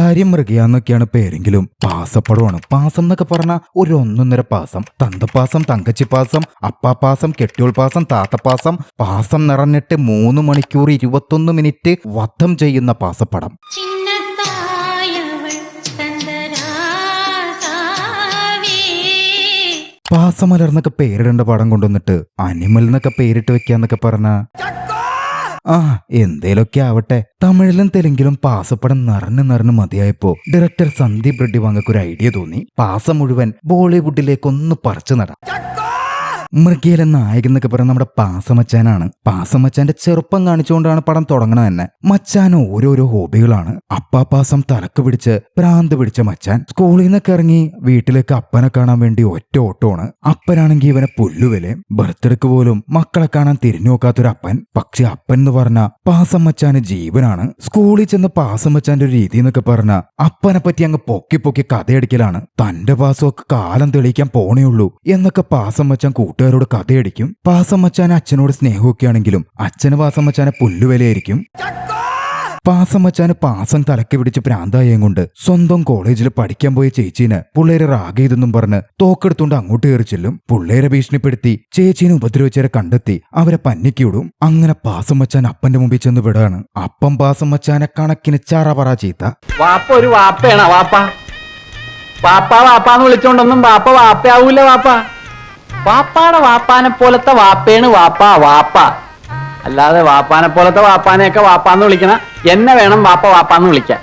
ഭാര്യ മൃഗയാന്നൊക്കെയാണ് പേരെങ്കിലും പാസപ്പടമാണ്. പാസം എന്നൊക്കെ പറഞ്ഞ ഒരു ഒന്നൊന്നര പാസം. തന്തപ്പാസം, തങ്കച്ചിപ്പാസം, അപ്പാപ്പാസം, കെട്ടിയോൾപ്പാസം, താത്തപ്പാസം, പാസം നിറഞ്ഞിട്ട് 3 മണിക്കൂർ 21 മിനിറ്റ് വധം ചെയ്യുന്ന പാസപ്പടം. പാസമലർന്നൊക്കെ പേരിടേണ്ട പടം കൊണ്ടുവന്നിട്ട് അനിമൽ എന്നൊക്കെ പേരിട്ട് വെക്കാന്നൊക്കെ പറഞ്ഞ എന്തേലൊക്കെ ആവട്ടെ. തമിഴിലും തെലുങ്കിലും പാസപ്പടം നിറഞ്ഞു മതിയായപ്പോ ഡയറക്ടർ സന്ദീപ് റെഡ്ഡി വാങ്ങക്ക് ഒരു ഐഡിയ തോന്നി. പാസം മുഴുവൻ ബോളിവുഡിലേക്കൊന്ന് പറിച്ചു നടാം. മൃഗയിലെ നായകൻ എന്നൊക്കെ പറയുന്നത് നമ്മുടെ പാസമച്ചാനാണ്. പാസമച്ചാന്റെ ചെറുപ്പം കാണിച്ചുകൊണ്ടാണ് പടം തുടങ്ങണത് തന്നെ. മച്ചാൻ ഓരോരോ ഹോബികളാണ്. അപ്പാപ്പാസം തലക്ക് പിടിച്ച് പ്രാന്ത് പിടിച്ച മച്ചാൻ സ്കൂളിൽ നിന്നൊക്കെ ഇറങ്ങി വീട്ടിലേക്ക് അപ്പനെ കാണാൻ വേണ്ടി ഒറ്റ ഓട്ടമാണ്. അപ്പനാണെങ്കിൽ ഇവനെ പുല്ലുവിലയും. ബർത്ത്ഡേക്ക് പോലും മക്കളെ കാണാൻ തിരിഞ്ഞു നോക്കാത്തൊരു അപ്പൻ. പക്ഷെ അപ്പൻ എന്ന് പറഞ്ഞ പാസമച്ചാന് ജീവനാണ്. സ്കൂളിൽ ചെന്ന് പാസമച്ചാന്റെ ഒരു രീതി എന്നൊക്കെ പറഞ്ഞ അപ്പനെ പറ്റി അങ്ങ് പൊക്കി പൊക്കി കഥയടിക്കലാണ്. തന്റെ പാസമൊക്കെ കാലം തെളിയിക്കാൻ പോണേയുള്ളൂ എന്നൊക്കെ പാസമച്ചാൻ കൂട്ടുകാരോട് കഥയടിക്കും. പാസമച്ചാൻ അച്ഛനോട് സ്നേഹമൊക്കെ ആണെങ്കിലും അച്ഛന് പാസമച്ചാനെ പുല്ലുവിലയായിരിക്കും. പാസമച്ചാന് പാസം തലക്ക് പിടിച്ച് പ്രാന്തായം കൊണ്ട് സ്വന്തം കോളേജിൽ പഠിക്കാൻ പോയ ചേച്ചീന് പുള്ളേരെ റാഗെയ്തെന്നും പറഞ്ഞ് തോക്കെടുത്തുകൊണ്ട് അങ്ങോട്ട് കയറി ചെല്ലും. പുള്ളേരെ ഭീഷണിപ്പെടുത്തി ചേച്ചീനെ ഉപദ്രവിച്ചവരെ കണ്ടെത്തി അവരെ പന്നിക്കിവിടും. അങ്ങനെ പാസമച്ചാൻ അപ്പന്റെ മുമ്പിൽ ചെന്ന് വിടാണ്. അപ്പം പാസമച്ചാനെ കണക്കിന് ചറപറ ചീത്ത. വാപ്പ ഒരു വാപ്പയാണ് വാപ്പ. വാപ്പ വാപ്പാന്ന് വിളിച്ചോണ്ടൊന്നും വാപ്പ വാപ്പയാവൂല. വാപ്പാടെ വാപ്പാനെ പോലത്തെ വാപ്പയാണ് വാപ്പ. അല്ലാതെ വാപ്പാനെ പോലത്തെ വാപ്പാനെയൊക്കെ വാപ്പാന്ന് വിളിക്കണ എന്നെ വേണം വാപ്പാന്ന് വിളിക്കാൻ.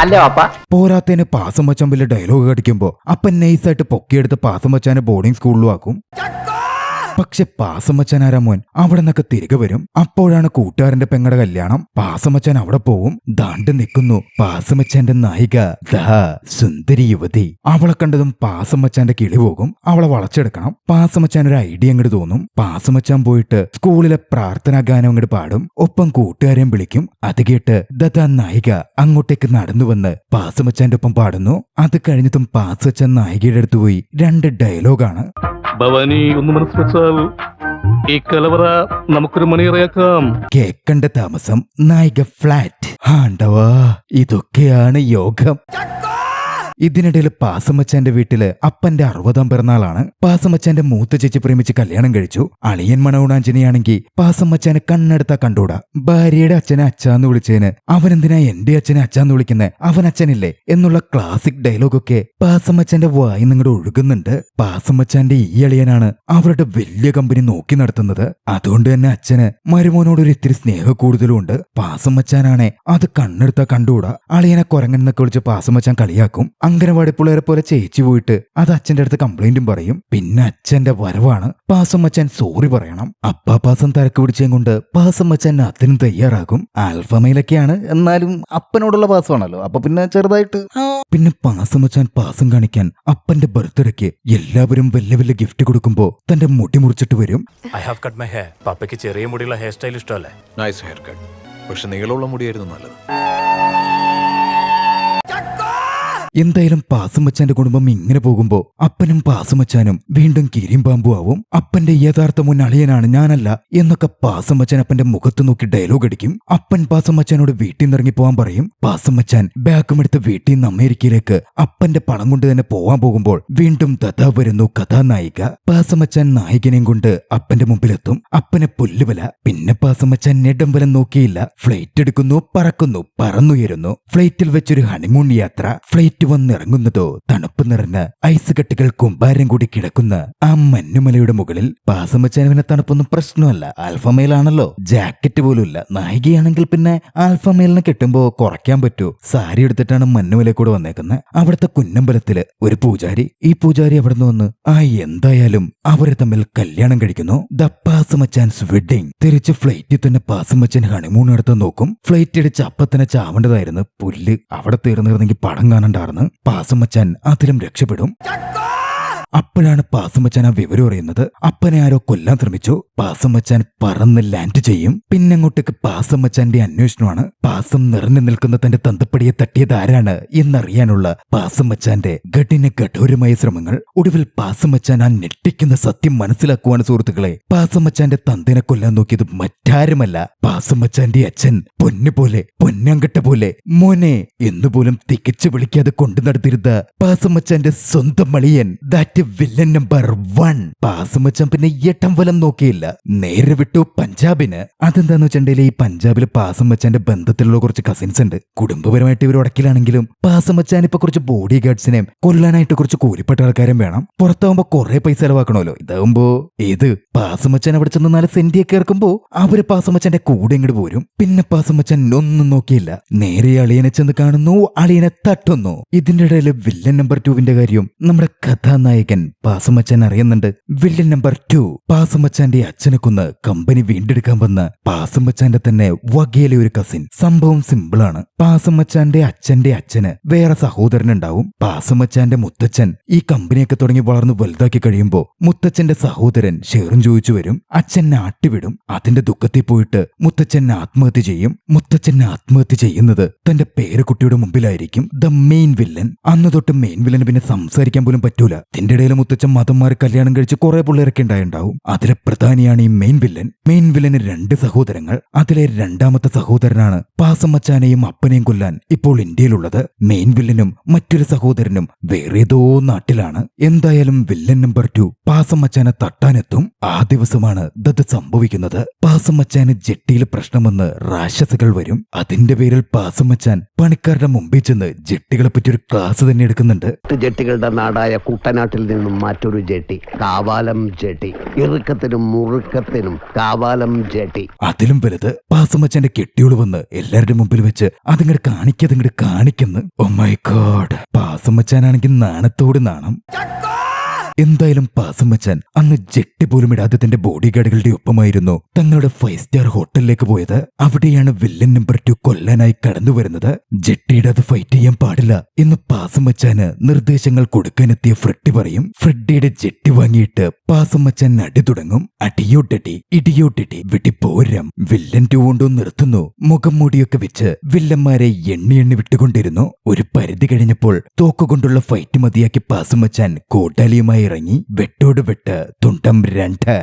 അല്ലേ വാപ്പ? പോരാത്തേന് പാസമച്ചാൻ വലിയ ഡയലോഗ് അടിക്കുമ്പോ അപ്പൻ നൈസായിട്ട് പൊക്കിയെടുത്ത് പാസമച്ചാനെ ബോർഡിംഗ് സ്കൂളിലും ആക്കും. പക്ഷെ പാസമച്ചാൻ ആരാമോൻ അവിടെ നിന്നൊക്കെ തിരികെ വരും. അപ്പോഴാണ് കൂട്ടുകാരന്റെ പെങ്ങടെ കല്യാണം. പാസമച്ചാൻ അവിടെ പോവും. ദാണ്ട് നിൽക്കുന്നു പാസമച്ചാന്റെ നായിക, ദാ സുന്ദരി യുവതി. അവളെ കണ്ടതും പാസമച്ചാന്റെ കിളി പോകും. അവളെ വളച്ചെടുക്കണം. പാസമച്ചാൻ ഒരു ഐഡിയ അങ്ങോട്ട് തോന്നും. പാസമച്ചാൻ പോയിട്ട് സ്കൂളിലെ പ്രാർത്ഥനാ ഗാനം അങ്ങോട്ട് പാടും. ഒപ്പം കൂട്ടുകാരെയും വിളിക്കും. അത് കേട്ട് ദാ നായിക അങ്ങോട്ടേക്ക് നടന്നു വന്ന് പാസമച്ചാന്റെ ഒപ്പം പാടുന്നു. അത് കഴിഞ്ഞിട്ടും പാസമച്ചാൻ നായികയുടെ അടുത്ത് പോയി 2 ഡയലോഗാണ്. ഭവാനി ഒന്ന് മനസ്സ് വെച്ചാൽ ഈ കലവറ നമുക്കൊരു മണിയറയാക്കാം. കേക്കണ്ട താമസം നായിക ഫ്ലാറ്റ്. ആണ്ടവാ, ഇതൊക്കെയാണ് യോഗം. ഇതിനിടയിൽ പാസമച്ചാന്റെ വീട്ടില് അപ്പന്റെ 60ാം പിറന്നാളാണ്. പാസമച്ചാന്റെ മൂത്ത ചേച്ചി പ്രേമിച്ച് കല്യാണം കഴിച്ചു. അളിയൻ മണവുണാഞ്ചനെയാണെങ്കിൽ പാസമച്ചാനെ കണ്ണെടുത്താ കണ്ടൂടാ. ഭാര്യയുടെ അച്ഛനെ അച്ഛാന്ന് വിളിച്ചതിന് അവനെന്തിനാ എന്റെ അച്ഛനെ അച്ഛാന്ന് വിളിക്കുന്നത്, അവൻ അച്ഛനില്ലേ എന്നുള്ള ക്ലാസിക് ഡയലോഗൊക്കെ പാസമച്ചാന്റെ വായി നിങ്ങടെ ഒഴുകുന്നുണ്ട്. പാസമച്ചാന്റെ ഈ അളിയനാണ് അവരുടെ വലിയ കമ്പനി നോക്കി നടത്തുന്നത്. അതുകൊണ്ട് തന്നെ അച്ഛന് മരുമോനോടൊരു ഇത്തിരി സ്നേഹ കൂടുതലും ഉണ്ട്. പാസമച്ചാനാണെ അത് കണ്ണെടുത്താ കണ്ടൂടാ. അളിയനെ കുരങ്ങനെന്നൊക്കെ വിളിച്ച് പാസമച്ചാൻ കളിയാക്കും. അങ്കനവാടി പിള്ളേരെ പോലെ ചേച്ചി പോയിട്ട് അത് അച്ഛന്റെ അടുത്ത് കംപ്ലൈന്റും പറയും. പിന്നെ അച്ഛന്റെ വരവാണ്. പാസമച്ചാൻ സോറി പറയണം. അപ്പാപ്പാസം തരക്ക് പിടിച്ചതും കൊണ്ട് പാസമച്ചാൻ അതിനും തയ്യാറാകും. ആൽഫമയിലൊക്കെയാണ്, എന്നാലും അപ്പനോടുള്ള പാസമാണല്ലോ, അപ്പൊ പിന്നെ ചെറുതായിട്ട്. പിന്നെ പാസമച്ചാൻ പാസം കാണിക്കാൻ അപ്പന്റെ ബർത്ത്ഡേക്ക് എല്ലാവരും വലിയ ഗിഫ്റ്റ് കൊടുക്കുമ്പോ തന്റെ മുടി മുറിച്ചിട്ട് വരും. പപ്പയ്ക്ക് ചെറിയ മുടിയുള്ള ഹെയർ സ്റ്റൈൽ ഇഷ്ടമല്ലേ? Nice hair cut. പക്ഷെ നീളമുള്ള മുടിയായിരുന്നു നല്ലത്. എന്തായാലും പാസമച്ചാന്റെ കുടുംബം ഇങ്ങനെ പോകുമ്പോ അപ്പനും പാസമച്ചാനും വീണ്ടും കീരിയും പാമ്പും ആവും. അപ്പന്റെ യഥാർത്ഥ മുൻ അളിയനാണ് ഞാനല്ല എന്നൊക്കെ പാസമച്ചാൻ അപ്പന്റെ മുഖത്ത് നോക്കി ഡയലോഗ് അടിക്കും. അപ്പൻ പാസമച്ചാനോട് വീട്ടിൽ നിന്ന് ഇറങ്ങി പോവാൻ പറയും. പാസമച്ചാൻ ബാഗുമെടുത്ത് വീട്ടിൽ നിന്ന് അമേരിക്കയിലേക്ക് അപ്പന്റെ പണം കൊണ്ട് തന്നെ പോവാൻ പോകുമ്പോൾ വീണ്ടും ദാ വരുന്നു കഥാനായിക. പാസമച്ചാൻ നായികനെയും കൊണ്ട് അപ്പന്റെ മുമ്പിലെത്തും. അപ്പനെ പുല്ലുവല. പിന്നെ പാസമച്ചാൻ നെടുമ്പലം നോക്കിയില്ല. ഫ്ലൈറ്റ് എടുക്കുന്നു, പറക്കുന്നു, പറന്നുയരുന്നു. ഫ്ലൈറ്റിൽ വെച്ചൊരു ഹണിമൂൺ യാത്ര. ഫ്ലൈറ്റ് വന്നിറങ്ങുന്നതോ തണുപ്പ് നിറഞ്ഞ ഐസ് കെട്ടുകൾ കുമ്പാരം കൂടി കിടക്കുന്ന ആ മഞ്ഞുമലയുടെ മുകളിൽ. പാസമച്ചാനുവിനെ തണുപ്പൊന്നും പ്രശ്നമല്ല, ആൽഫമേലാണല്ലോ. ജാക്കറ്റ് പോലും ഇല്ല. നായികയാണെങ്കിൽ പിന്നെ ആൽഫമേലിനെ കെട്ടുമ്പോ കുറയ്ക്കാൻ പറ്റൂ. സാരി എടുത്തിട്ടാണ് മഞ്ഞുമല കൂടെ വന്നേക്കുന്നത്. അവിടുത്തെ കുന്നമ്പലത്തില് ഒരു പൂജാരി. ഈ പൂജാരി അവിടെ നിന്ന് വന്ന് എന്തായാലും അവരെ തമ്മിൽ കല്യാണം കഴിക്കുന്നു. The Pasamachan's wedding. തിരിച്ച് ഫ്ലൈറ്റിൽ തന്നെ പാസമച്ചാൻ ഹണിമൂൺ നടത്താൻ നോക്കും. ഫ്ലൈറ്റ് അടിച്ച് അപ്പത്തന്നെ ചാവേണ്ടതായിരുന്നു. പുല്ല് അവിടെ തീർന്നിരുന്നെങ്കിൽ പടം കാണണ്ടായിരുന്നു. പാസമച്ചാൻ അതിലും രക്ഷപ്പെടും. അപ്പോഴാണ് പാസമ്മച്ചാൻ ആ വിവരം അറിയുന്നത്. അപ്പനെ ആരോ കൊല്ലാൻ ശ്രമിച്ചു. പാസമ്മച്ചാൻ പറന്ന് ലാൻഡ് ചെയ്യും. പിന്നങ്ങോട്ടേക്ക് പാസമ്മച്ചാന്റെ അന്വേഷണമാണ്. പാസം നിറഞ്ഞു നിൽക്കുന്ന തന്റെ തന്തപ്പടിയെ തട്ടിയത് ആരാണ് എന്നറിയാനുള്ള പാസമ്മച്ചാന്റെ കഠോരമായ ശ്രമങ്ങൾ. ഒടുവിൽ പാസമ്മച്ചാൻ ആ ഞെട്ടിക്കുന്ന സത്യം മനസ്സിലാക്കുവാണ് സുഹൃത്തുക്കളെ. പാസമ്മച്ചാന്റെ തന്തേനെ കൊല്ലാൻ നോക്കിയത് മറ്റാരുമല്ല, പാസമ്മച്ചാന്റെ അച്ഛൻ. പൊന്നുപോലെ, പൊന്നാങ്കട്ട പോലെ, മോനെ എന്നുപോലും തികച്ചു വിളിക്കാതെ കൊണ്ടു നടത്തിരുന്ന പാസമ്മച്ചാന്റെ സ്വന്തം മളിയൻ, ദാറ്റ് വില്ലൻ നമ്പർ 1. പാസമ്മച്ചാൻ പിന്നെ എട്ടം വലം നോക്കിയില്ല, നേരെ വിട്ടു പഞ്ചാബിന്. അതെന്താന്ന് വെച്ചിട്ടുണ്ടെങ്കിൽ ഈ പഞ്ചാബില് പാസമ്മച്ചാന്റെ ബന്ധത്തിലുള്ള കുറച്ച് കസിൻസ് ഉണ്ട്. കുടുംബപരമായിട്ട് ഇവർ ഉടക്കിലാണെങ്കിലും പാസമ്മച്ചാൻ ഇപ്പൊ കുറച്ച് ബോഡി ഗാർഡ്സിനെയും കൊല്ലാനായിട്ട് കുറച്ച് കൂലിപ്പെട്ട ആൾക്കാരും വേണം. പുറത്താവുമ്പോ കുറെ പൈസ ചെലവാക്കണമല്ലോ. ഇതാവുമ്പോ ഏത് പാസമ്മച്ചാൻ അവിടെ ചെന്ന് 4 സെന്റിയൊക്കെ ഇറക്കുമ്പോ അവര് പാസമ്മച്ചാന്റെ കൂടെ ഇങ്ങോട്ട് പോരും. പിന്നെ പാസമ്മച്ചാൻ ഒന്നും നോക്കിയില്ല, നേരെ അളിയനെ ചെന്ന് കാണുന്നു, അളിയനെ തട്ടുന്നു. ഇതിന്റെ ഇടയിൽ വില്ലൻ നമ്പർ 2വിന്റെ കാര്യം നമ്മുടെ കഥാനായകൻ പാസമ്മച്ചാൻ അറിയുന്നുണ്ട്. വില്ലൻ നമ്പർ 2 പാസമ്മച്ചാന്റെ അച്ഛനെ കൊന്ന് കമ്പനി വീണ്ടെടുക്കാൻ വന്ന പാസമ്മച്ചാന്റെ തന്നെ വകയിലെ ഒരു കസിൻ. സംഭവം സിമ്പിളാണ്. പാസമ്മച്ചാന്റെ അച്ഛന് വേറെ സഹോദരനുണ്ടാവും. പാസമ്മച്ചാന്റെ മുത്തച്ഛൻ ഈ കമ്പനിയൊക്കെ തുടങ്ങി വളർന്നു വലുതാക്കി കഴിയുമ്പോ മുത്തച്ഛന്റെ സഹോദരൻ ഷെയറും ചോദിച്ചു വരും. അച്ഛൻ ആട്ടിവിടും. അതിന്റെ ദുഃഖത്തിൽ പോയിട്ട് മുത്തച്ഛൻ ആത്മഹത്യ ചെയ്യും. മുത്തച്ഛൻ ആത്മഹത്യ ചെയ്യുന്നത് തന്റെ പേരക്കുട്ടിയുടെ മുമ്പിലായിരിക്കും. The main villain. അന്ന് തൊട്ട് മെയിൻ വില്ലന് പിന്നെ സംസാരിക്കാൻ പോലും പറ്റൂല. ഇതിന്റെ ഇടയിൽ മുത്തച്ഛൻ മതം മാറി കല്യാണം കഴിച്ച് കുറെ പിള്ളേരൊക്കെ ഉണ്ടായിട്ടുണ്ടാവും. അതിലെ പ്രധാനിയാണ് ഈ മെയിൻ വില്ലൻ. മെയിൻ വില്ലന് 2 സഹോദരങ്ങൾ. അതിലെ 2ാമത്തെ സഹോദരനാണ് പാസമ്മച്ചാനെയും അപ്പനെയും കൊല്ലാൻ ഇപ്പോൾ ഇന്ത്യയിലുള്ളത്. മെയിൻ വില്ലനും മറ്റൊരു സഹോദരനും വേറേതോ നാട്ടിലാണ്. എന്തായാലും വില്ലൻ നമ്പർ 2 പാസമ്മച്ചാനെ തട്ടാനെത്തും. ആ ദിവസമാണ് ഇത് സംഭവിക്കുന്നത്. പാസമ്മച്ചാന് ജെട്ടിയിൽ പ്രശ്നം വന്ന് രാക്ഷസുകൾ വരും. അതിന്റെ പേരിൽ പാസമ്മച്ചാൻ പണിക്കാരുടെ മുമ്പിൽ ചെന്ന് ജെട്ടികളെ പറ്റി ഒരു ക്ലാസ് തന്നെ എടുക്കുന്നുണ്ട്. ജെട്ടികളുടെ നാടായ കുട്ടനാട്ടിൽ നിന്നും മറ്റൊരു ജെട്ടി, കാവാലം ജെട്ടി. ഇറുക്കത്തിനും മുറുക്കത്തിനും കാവാലം ജെട്ടി. അതിലും വലുത് പാസമ്മച്ചാന്റെ കെട്ടിയോള് വന്ന് എല്ലാവരുടെ മുമ്പിൽ വെച്ച് അതിങ്ങോട്ട് കാണിക്കുന്നു. Oh my God. പാസമ്മച്ചാനാണെങ്കിൽ നാണത്തോട് നാണം. എന്തായാലും പാസമ്മച്ചാൻ അന്ന് ജെട്ടി പോലും ഇടാതെ തന്റെ ബോഡി ഗാർഡുകളുടെ ഒപ്പമായിരുന്നു തങ്ങളുടെ 5 സ്റ്റാർ ഹോട്ടലിലേക്ക് പോയത്. അവിടെയാണ് വില്ലൻ നമ്പർ 2 കൊല്ലാനായി കടന്നു വരുന്നത്. ജെട്ടിയിടാതെ ഫൈറ്റ് ചെയ്യാൻ പാടില്ല എന്ന് പാസമ്മച്ചാന് നിർദ്ദേശങ്ങൾ കൊടുക്കാനെത്തിയ ഫ്രെഡി പറയും. ഫ്രെഡിയുടെ ജെട്ടി വാങ്ങിയിട്ട് പാസമ്മച്ചാൻ അടി തുടങ്ങും. അടിയോട്ടടി ഇടിയോട്ടടി വെടിപ്പോരം. വില്ലൻ 2 കൊണ്ടോ നിർത്തുന്നു. മുഖം മൂടിയൊക്കെ വെച്ച് വില്ലന്മാരെ എണ്ണി വിട്ടുകൊണ്ടിരുന്നു. ഒരു പരിധി കഴിഞ്ഞപ്പോൾ തോക്കുകൊണ്ടുള്ള ഫൈറ്റ് മതിയാക്കി പാസമ്മച്ചാൻ കോട്ടാലിയുമായി ഇറങ്ങി. വെട്ടോട് വെട്ട് തുണ്ടം 2.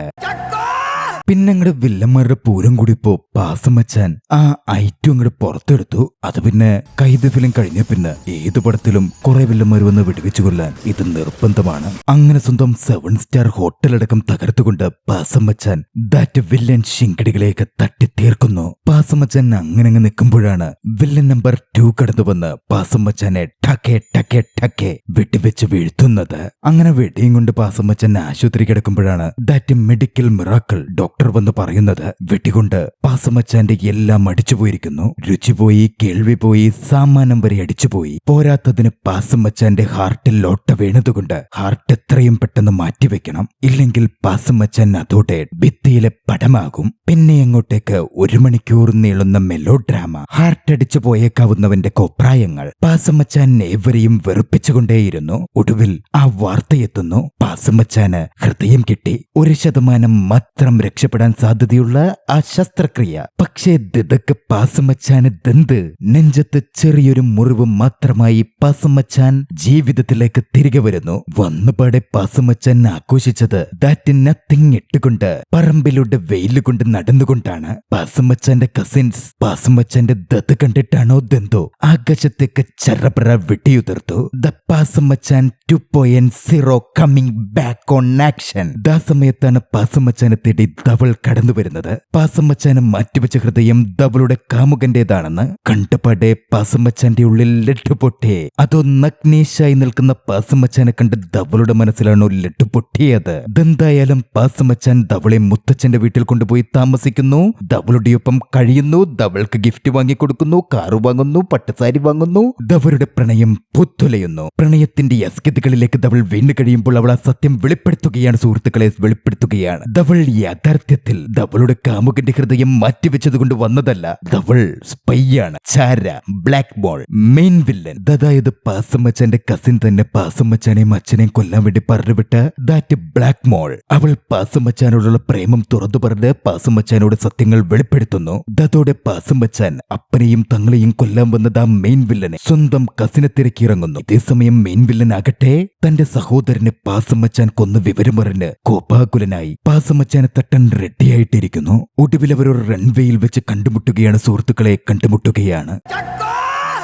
പിന്നങ്ങട് വില്ലന്മാരുടെ പൂരം കൂടിപ്പോ പാസമ്മച്ചാൻ ആ ഐറ്റം അങ്ങോട്ട് പുറത്തെടുത്തു. അത് പിന്നെ കൈത് ഫിലിം കഴിഞ്ഞ പിന്നെ ഏത് പടത്തിലും കുറെ വില്ലന്മാർ വന്ന് വെടിവെച്ചു കൊല്ലാൻ ഇത് നിർബന്ധമാണ്. അങ്ങനെ സ്വന്തം 7 സ്റ്റാർ ഹോട്ടലടക്കം തകർത്തുകൊണ്ട് പാസമ്മച്ചാൻ ദാറ്റ് വില്ലൻ ശിങ്കടികളെയൊക്കെ തട്ടിത്തീർക്കുന്നു. പാസമ്മച്ചാൻ അങ്ങനെ നിൽക്കുമ്പോഴാണ് വില്ലൻ നമ്പർ 2 കടന്നു വന്ന് പാസമ്മച്ചാനെ ടക്കെ വെടിവെച്ച് വീഴ്ത്തുന്നത്. അങ്ങനെ വെടിയും കൊണ്ട് പാസമ്മച്ചാൻ ആശുപത്രി കിടക്കുമ്പോഴാണ് ദാറ്റ് മെഡിക്കൽ മിറാക്കിൾ ഡോക്ടർ വന്ന് പറയുന്നത്. വെടികൊണ്ട് പാസമ്മച്ചാന്റെ എല്ലാം അടിച്ചുപോയിരിക്കുന്നു. രുചി പോയി, കേൾവി പോയി, സാമാനം വരെ അടിച്ചുപോയി. പോരാത്തതിന് പാസമ്മച്ചാന്റെ ഹാർട്ടിൽ ലോട്ട വീണതുകൊണ്ട് ഹാർട്ട് എത്രയും പെട്ടെന്ന് മാറ്റിവെക്കണം. ഇല്ലെങ്കിൽ പാസമ്മച്ചാൻ അതോടെ ഭിത്തിയിലെ പടമാകും. പിന്നെ അങ്ങോട്ടേക്ക് 1 മണിക്കൂർ നീളുന്ന മെലോ ഡ്രാമ. ഹാർട്ട് അടിച്ചു പോയേക്കാവുന്നവന്റെ കോപ്രായങ്ങൾ. പാസമ്മച്ചാൻ ഏവരെയും വെറുപ്പിച്ചുകൊണ്ടേയിരുന്നു. ഒടുവിൽ ആ വാർത്തയെത്തുന്നു. പാസമ്മച്ചാന് ഹൃദയം കിട്ടി. 1% മാത്രം രക്ഷപ്പെടാൻ സാധ്യതയുള്ള ആ ശസ്ത്രക്രിയ. പക്ഷേ ഇതൊക്കെ പാസമ്മച്ചാന് ദന്ത്. നെഞ്ചത്ത് ചെറിയൊരു മുറിവ് മാത്രമായി പാസമ്മച്ചാൻ ജീവിതത്തിലേക്ക് തിരികെ വരുന്നു. വന്നുപാടെ പാസമ്മച്ചാൻ ആഘോഷിച്ചത് ദാറ്റ് നത്തിങ് ഇട്ടുകൊണ്ട് പറമ്പിലൂടെ വെയിലുകൊണ്ട് നടന്നുകൊണ്ടാണ്. പാസമ്മച്ചാന്റെ കസിൻസ് പാസമ്മച്ചാന്റെ ദത്ത് കണ്ടിട്ടാണോ ദന്തോ ആകാശത്തേക്ക് ചറപറ വെട്ടിയുതിർത്തു. The Pasamachan 2.0 coming back on action. ദാ സമയത്താണ് പാസമ്മച്ചാനെ തേടി ധവൾ കടന്നു വരുന്നത്. പാസമ്മച്ചാന് മാറ്റിവെച്ച ഹൃദയം ധവളുടെ കാമുകന്റേതാണെന്ന് കണ്ടപാടെ പാസമ്മച്ചാന്റെ ഉള്ളിൽ ലഡ്ഡു പൊട്ടേ. അതോ നഗ്നേശായി നിൽക്കുന്ന പാസമ്മച്ചാനെ കണ്ട് ധവളുടെ മനസ്സിലാണോ ലഡ്ഡു പൊട്ടിയത്? ഇതെന്തായാലും പാസമ്മച്ചാൻ ധവളെ മുത്തച്ഛന്റെ വീട്ടിൽ കൊണ്ടുപോയി താമസിക്കുന്നു. ധവളുടെ ഒപ്പം കഴിയുന്നു. ധവൾക്ക് ഗിഫ്റ്റ് വാങ്ങിക്കൊടുക്കുന്നു, കാറ് വാങ്ങുന്നു, പട്ടുസാരി വാങ്ങുന്നു. ധവളുടെ പ്രണയം പുത്തുലയുന്നു. പ്രണയത്തിന്റെ അസ്കിതകളിലേക്ക് ധവൾ വീണ് കഴിയുമ്പോൾ അവൾ ആ സത്യം വെളിപ്പെടുത്തുകയാണ്. സുഹൃത്തുക്കളെ വെളിപ്പെടുത്തുകയാണ്. ധവൾ യാഥാർത്ഥ്യത്തിൽ ധവളുടെ കാമുകന്റെ ഹൃദയം മാറ്റിവെച്ചത് കൊണ്ട് വന്നതല്ല. ധവൾ സ്പൈയാണ്. ചാര ബ്ലാക്ക് ബോൾ മെയിൻ വില്ലൻ. അതായത് പാസമ്മച്ചാന്റെ കസിൻ തന്നെ പാസമ്മച്ചാനെയും അച്ഛനെയും കൊല്ലാൻ വേണ്ടി പറഞ്ഞുവിട്ട ദാറ്റ് ബ്ലാക്ക് മോൾ. അവൾ പാസമ്മച്ചാനോടുള്ള പ്രേമം തുറന്നു പറഞ്ഞ് പാസമ്മച്ചാനോട് സത്യങ്ങൾ വെളിപ്പെടുത്തുന്നു. അതോടെ പാസമ്മച്ചാൻ അപ്പനെയും തങ്ങളെയും കൊല്ലാൻ വന്നത് ആ മെയിൻ വില്ലനെ സ്വന്തം കസിനെ തിരക്കിയിറങ്ങുന്നു. ഇതേസമയം മെയിൻ വില്ലൻ ആകട്ടെ തന്റെ സഹോദരനെ പാസമ്മച്ചാൻ കൊന്ന് വിവരമറിഞ്ഞ് കോപാകുലനായി പാസമ്മച്ചാനെ തട്ടാൻ റെഡിയായിട്ടിരിക്കുന്നു. ഒടുവിൽ അവർ ഒരു റൺവേയിൽ വെച്ച് കണ്ടുമുട്ടുകയാണ്. സുഹൃത്തുക്കളെ കണ്ടുമുട്ടുകയാണ്.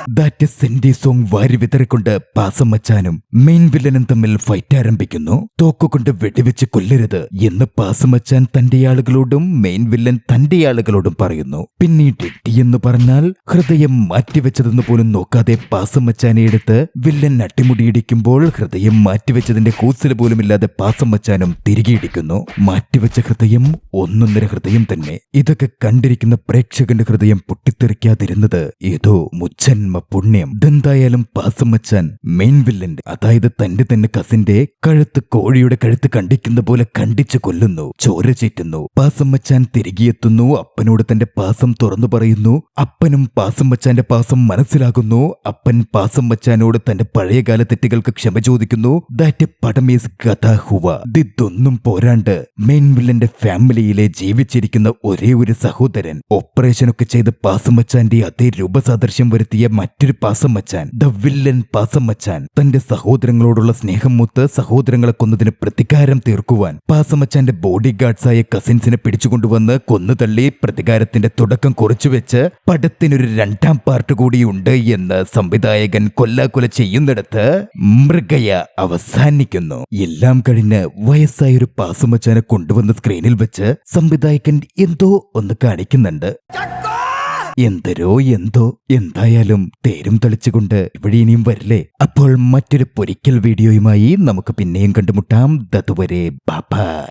ദാറ്റ് സെന്റി സോങ് വാരി വിതറിക്കൊണ്ട് പാസമ്മച്ചാനും മെയിൻ വില്ലനും തമ്മിൽ ഫൈറ്റ് ആരംഭിക്കുന്നു. തോക്കുകൊണ്ട് വെടിവെച്ച് കൊല്ലരുത് എന്ന് പാസമ്മച്ചാൻ തന്റെ ആളുകളോടും മെയിൻ വില്ലൻ തന്റെ ആളുകളോടും പറയുന്നു. പിന്നീട് എന്ന് പറഞ്ഞാൽ ഹൃദയം മാറ്റിവെച്ചതെന്ന് പോലും നോക്കാതെ പാസമ്മച്ചാനെ എടുത്ത് വില്ലൻ അട്ടിമുടിയിടിക്കുമ്പോൾ ഹൃദയം മാറ്റിവെച്ചതിന്റെ കൂസല് പോലുമില്ലാതെ പാസമ്മച്ചാനും തിരികെ ഇടിക്കുന്നു. മാറ്റിവെച്ച ഹൃദയം ഒന്നൊന്നര ഹൃദയം തന്നെ. ഇതൊക്കെ കണ്ടിരിക്കുന്ന പ്രേക്ഷകന്റെ ഹൃദയം പൊട്ടിത്തെറിക്കാതിരുന്നത് ഏതോ മുജ്ജന്മ പുണ്യം. ഇതെന്തായാലും പാസമ്മച്ചാൻ മെയിൻ വില്ലന്റെ, അതായത് തന്റെ തന്നെ കസിന്റെ കഴുത്ത് കോഴിയുടെ കഴുത്ത് കണ്ടിക്കുന്ന പോലെ കണ്ടിച്ചു കൊല്ലുന്നു. ചോര ചീറ്റുന്നു. പാസമ്മച്ചാൻ തിരികെയെത്തുന്നു. അപ്പനോട് തന്റെ പാസം തുറന്നു പറയുന്നു. അപ്പനും പാസമ്മച്ചാന്റെ പാസം മനസ്സിലാകുന്നു. അപ്പൻ പാസമ്മച്ചാനോട് തന്റെ പഴയകാല തെറ്റുകൾക്ക് ക്ഷമ ചോദിക്കുന്നു. ദാറ്റ് പടമീസ് കഥ ഹുവ. ഇതൊന്നും പോരാണ്ട് മെയിൻ വില്ലന്റെ ഫാമിലിയിലെ ജീവിച്ചിരിക്കുന്ന ഒരേ ഒരു സഹോദരൻ ഓപ്പറേഷനൊക്കെ ചെയ്ത് പാസമ്മച്ചാന്റെ അതേ രൂപസാദൃശ്യം വരുത്തിയ മറ്റൊരു പാസമ്മച്ചാൻ, ദ വില്ലൻ പാസമ്മച്ചാൻ, തന്റെ സഹോദരങ്ങളോടുള്ള സ്നേഹം മൂത്ത് സഹോദരങ്ങളെ കൊന്നതിന് പ്രതികാരം തീർക്കുവാൻ പാസമ്മച്ചാന്റെ ബോഡി ഗാർഡ്സായ കസിൻസിനെ പിടിച്ചുകൊണ്ടുവന്ന് കൊന്നുതള്ളി പ്രതികാരത്തിന്റെ തുടക്കം കുറിച്ചുവെച്ച് പടത്തിനൊരു രണ്ടാം പാർട്ട് കൂടിയുണ്ട് എന്ന് സംവിധായകൻ കൊല്ലാക്കൊല ചെയ്യുന്നിടത്ത് മൃഗയ അവസാനിക്കുന്നു. എല്ലാം കഴിഞ്ഞ് വയസ്സായൊരു പാസമ്മച്ചാനെ കൊണ്ടുവന്ന് സ്ക്രീനിൽ വെച്ച് സംവിധായകൻ എന്തോ ഒന്ന് കാണിക്കുന്നുണ്ട്. എന്തോ എന്തായാലും തേരും തെളിച്ചുകൊണ്ട് ഇവിടെ ഇനിയും വരില്ലേ. അപ്പോൾ മറ്റൊരു പൊരിക്കൽ വീഡിയോയുമായി നമുക്ക് പിന്നെയും കണ്ടുമുട്ടാം. അതുവരെ ബൈ.